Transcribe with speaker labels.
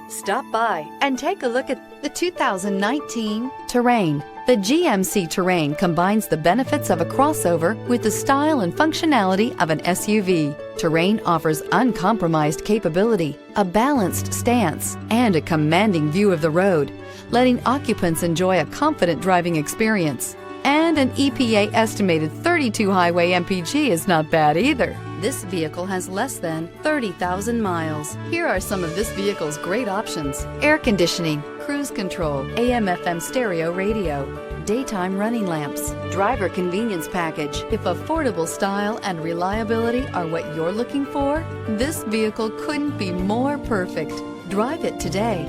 Speaker 1: Stop by and take a look at the 2019 Terrain. The GMC Terrain combines the benefits of a crossover with the style and functionality of an SUV. Terrain offers uncompromised capability, a balanced stance, and a commanding view of the road, letting occupants enjoy a confident driving experience. And an EPA estimated 32 highway MPG is not bad either. This vehicle has less than 30,000 miles. Here are some of this vehicle's great options: air conditioning, cruise control, AM/FM stereo radio, daytime running lamps, driver convenience package. If affordable style and reliability are what you're looking for, this vehicle couldn't be more perfect. Drive it today.